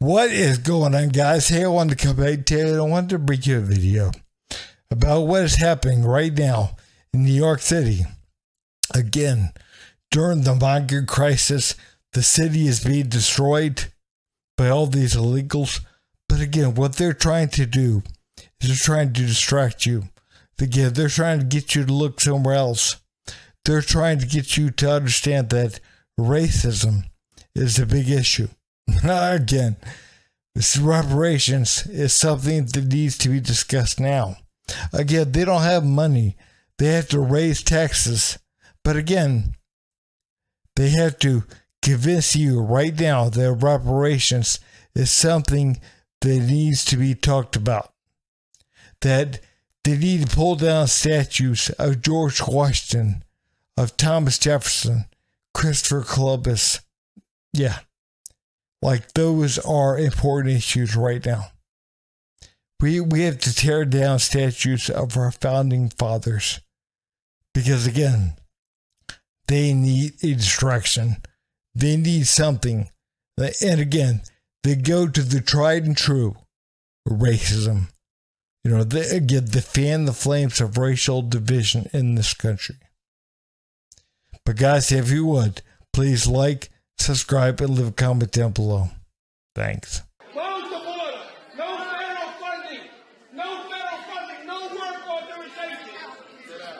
What is going on, guys? Hey, I wanted to come back today and I wanted to bring you a video about what is happening right now in New York City. Again, during the migrant crisis, the city is being destroyed by all these illegals. But again, what they're trying to do is they're trying to distract you. Again, they're trying to get you to look somewhere else. They're trying to get you to understand that racism is a big issue. Again, this reparations is something that needs to be discussed now. Again, they don't have money. They have to raise taxes. But again, they have to convince you right now that reparations is something that needs to be talked about. That they need to pull down statues of George Washington, of Thomas Jefferson, Christopher Columbus. Yeah. Like, those are important issues right now. We have to tear down statues of our founding fathers. Because again, they need a distraction. They need something. And again, they go to the tried and true racism. You know, they fan the flames of racial division in this country. But guys, if you would, please like, subscribe, and leave a comment down below. Thanks. Close the border. No federal funding. No federal funding. No work authorization.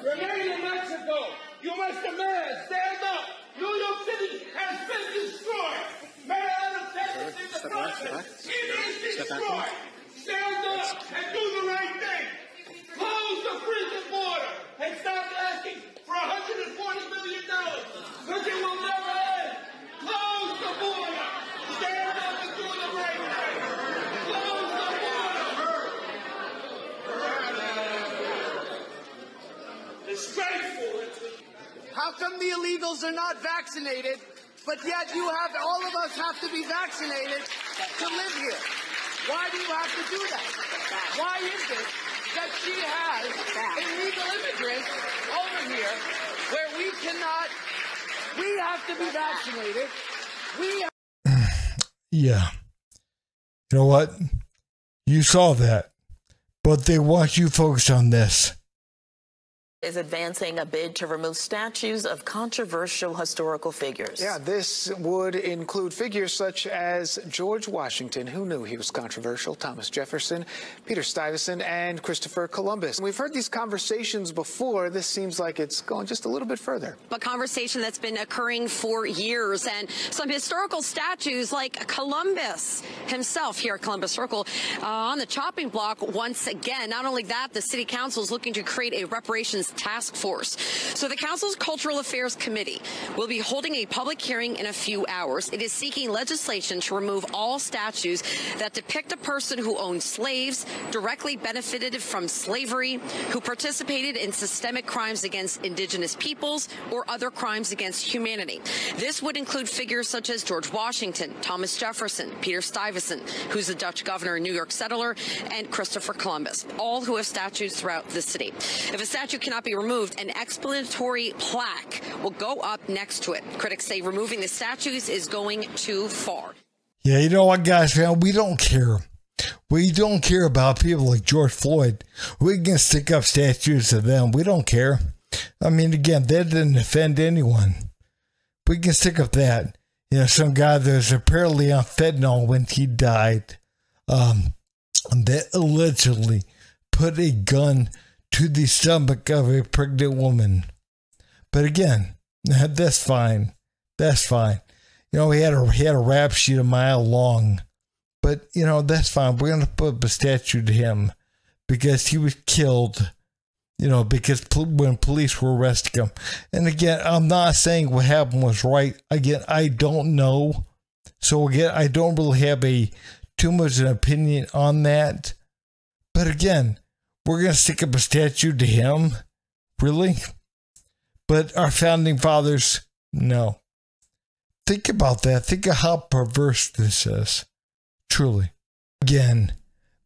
Remain in Mexico. You must demand. Stand up. New York City has been destroyed. Maryland, Texas, in the process. It is destroyed. Stand up and do the right thing. Close the freaking border and stop asking for $140 million. Because it will never end. Close the border. Stand up and do the right thing. Close the border. Disgraceful. How come the illegals are not vaccinated, but yet all of us have to be vaccinated to live here? Why do you have to do that? Why is it that she has illegal immigrants over here where we have to be vaccinated? Yeah. You know what? You saw that. But they want you focused on this. Is advancing a bid to remove statues of controversial historical figures. Yeah, this would include figures such as George Washington, who knew he was controversial, Thomas Jefferson, Peter Stuyvesant, and Christopher Columbus. We've heard these conversations before. This seems like it's going just a little bit further. A conversation that's been occurring for years, and some historical statues like Columbus himself here at Columbus Circle on the chopping block once again. Not only that, the city council is looking to create a reparations task force. So the council's Cultural Affairs Committee will be holding a public hearing in a few hours. It is seeking legislation to remove all statues that depict a person who owned slaves, directly benefited from slavery, who participated in systemic crimes against indigenous peoples, or other crimes against humanity. This would include figures such as George Washington, Thomas Jefferson, Peter Stuyvesant, who's a Dutch governor and New York settler, and Christopher Columbus, all who have statues throughout the city. If a statue cannot be removed, an explanatory plaque will go up next to it. Critics say removing the statues is going too far. Yeah, you know what, guys, man? We don't care. We don't care about people like George Floyd. We can stick up statues of them. We don't care. I mean, again, that didn't offend anyone. We can stick up that. You know, some guy that was apparently on fentanyl when he died, that allegedly put a gun to the stomach of a pregnant woman. But again, that's fine. That's fine. You know, he had a rap sheet a mile long. But, you know, that's fine. We're going to put up a statue to him because he was killed, you know, because when police were arresting him. And again, I'm not saying what happened was right. Again, I don't know. So again, I don't really have too much an opinion on that. But again, we're going to stick up a statue to him? Really? But our founding fathers, no. Think about that. Think of how perverse this is. Truly. Again,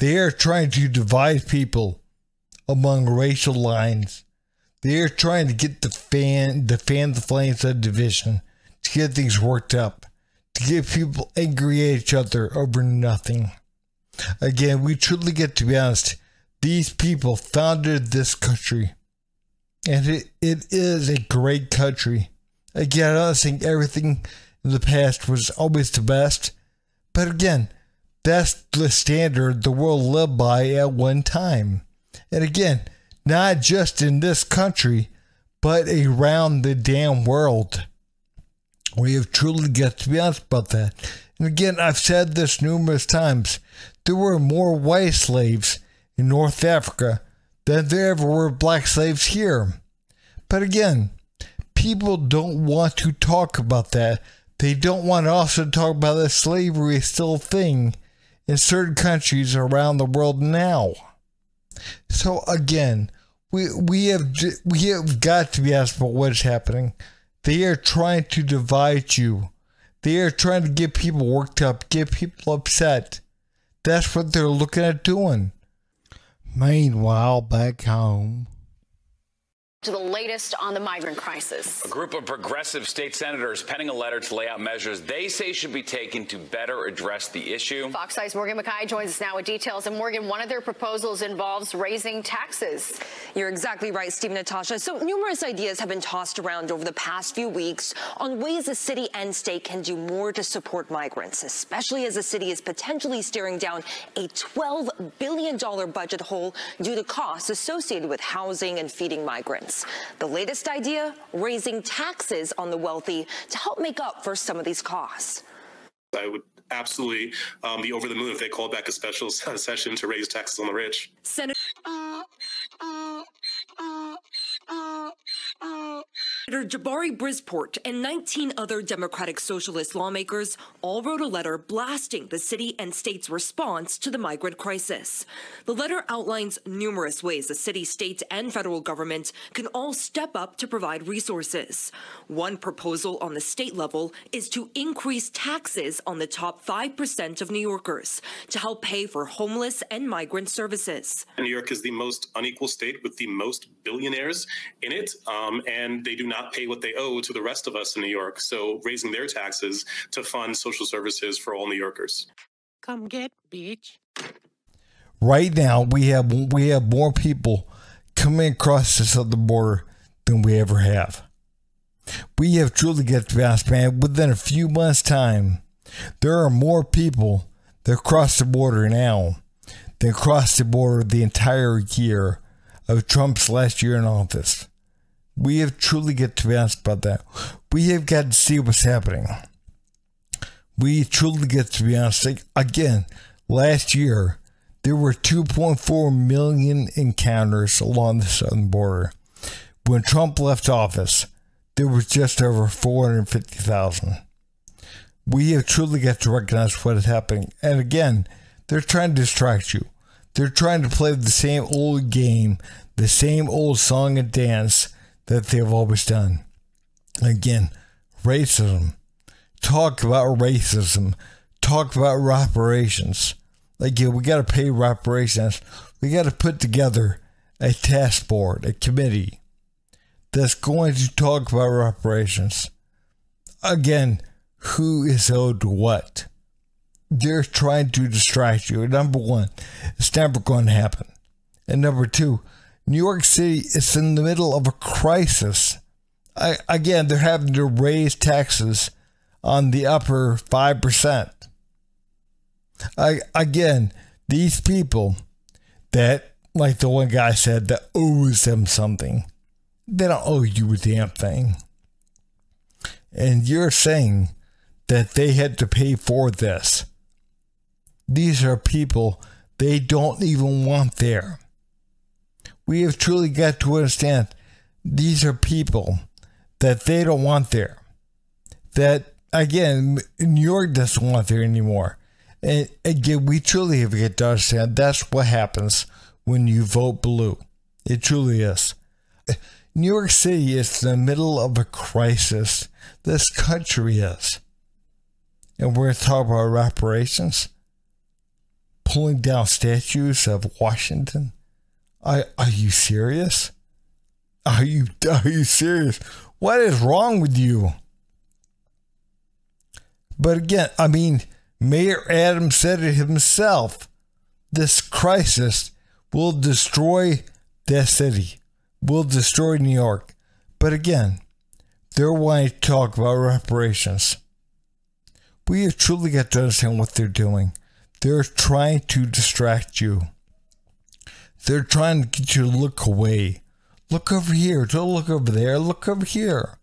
they are trying to divide people among racial lines. They are trying to get the flames of division, to get things worked up, to get people angry at each other over nothing. Again, we truly get to be honest. These people founded this country. And it is a great country. Again, I don't think everything in the past was always the best. But again, that's the standard the world lived by at one time. And again, not just in this country, but around the damn world. We have truly got to be honest about that. And again, I've said this numerous times. There were more white slaves in North Africa than there ever were black slaves here. But again, people don't want to talk about that. They don't want to also talk about that slavery is still a thing in certain countries around the world now. So again, we have got to be asked about what is happening. They are trying to divide you. They are trying to get people worked up, get people upset. That's what they're looking at doing. Meanwhile, back home. To the latest on the migrant crisis. A group of progressive state senators penning a letter to lay out measures they say should be taken to better address the issue. Fox 5's Morgan McKay joins us now with details. And Morgan, one of their proposals involves raising taxes. You're exactly right, Steve and Natasha. So numerous ideas have been tossed around over the past few weeks on ways the city and state can do more to support migrants, especially as the city is potentially staring down a $12 billion budget hole due to costs associated with housing and feeding migrants. The latest idea, raising taxes on the wealthy to help make up for some of these costs. I would absolutely be over the moon if they called back a special session to raise taxes on the rich. Senator Jabari Brisport and 19 other Democratic Socialist lawmakers all wrote a letter blasting the city and state's response to the migrant crisis. The letter outlines numerous ways the city, state, and federal government can all step up to provide resources. One proposal on the state level is to increase taxes on the top 5% of New Yorkers to help pay for homeless and migrant services. New York is the most unequal state with the most billionaires in it, and they do not pay what they owe to the rest of us in New York. So raising their taxes to fund social services for all New Yorkers. Come get, bitch. Right now, we have more people coming across the southern border than we ever have. We have truly got to be honest, man. Within a few months' time, there are more people that cross the border now than crossed the border the entire year of Trump's last year in office. We have truly got to be honest about that. We have got to see what's happening. We truly get to be honest. Again, last year, there were 2.4 million encounters along the southern border. When Trump left office, there was just over 450,000. We have truly got to recognize what is happening. And again, they're trying to distract you. They're trying to play the same old game, the same old song and dance that they've always done. Again, racism. Talk about racism. Talk about reparations. Again, we got to pay reparations. We got to put together a task board, a committee that's going to talk about reparations. Again, who is owed what? They're trying to distract you. Number one, it's never going to happen. And number two, New York City is in the middle of a crisis. Again, they're having to raise taxes on the upper 5%. Again, these people that, like the one guy said, that owes them something, they don't owe you a damn thing. And you're saying that they had to pay for this. These are people they don't even want there. We have truly got to understand these are people that they don't want there. That, again, New York doesn't want there anymore. And again, we truly have got to understand that's what happens when you vote blue. It truly is. New York City is in the middle of a crisis. This country is. And we're going to talk about reparations. Pulling down statues of Washington. Are you serious? Are you serious? What is wrong with you? But again, I mean, Mayor Adams said it himself. This crisis will destroy that city, will destroy New York. But again, they're wanting to talk about reparations. We have truly got to understand what they're doing. They're trying to distract you. They're trying to get you to look away. Look over here. Don't look over there. Look over here.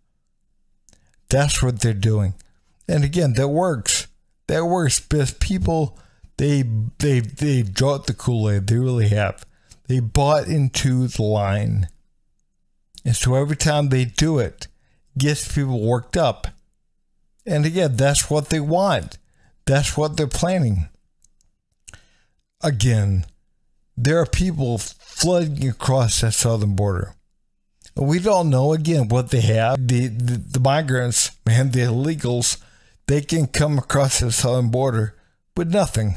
That's what they're doing. And again, that works. That works because people, they've drunk the Kool-Aid. They really have. They bought into the line. And so every time they do it, gets people worked up. And again, that's what they want. That's what they're planning. Again, there are people flooding across that southern border. We don't know, again, what they have. The migrants and the illegals, they can come across the southern border with nothing.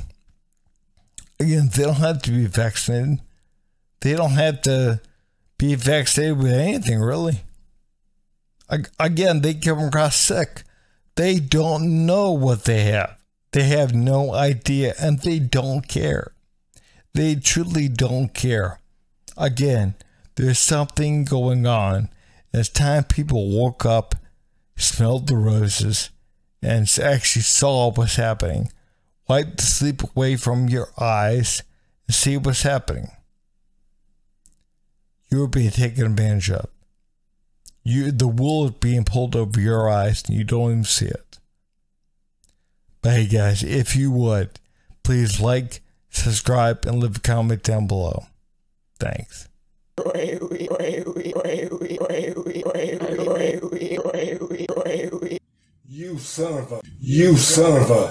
Again, they don't have to be vaccinated. They don't have to be vaccinated with anything, really. Again, they come across sick. They don't know what they have. They have no idea, and they don't care. They truly don't care. Again, there's something going on. It's time people woke up, smelled the roses, and actually saw what's happening. Wipe the sleep away from your eyes and see what's happening. You're being taken advantage of. The wool is being pulled over your eyes and you don't even see it. But hey guys, if you would, please like, subscribe, and leave a comment down below. Thanks. You son of a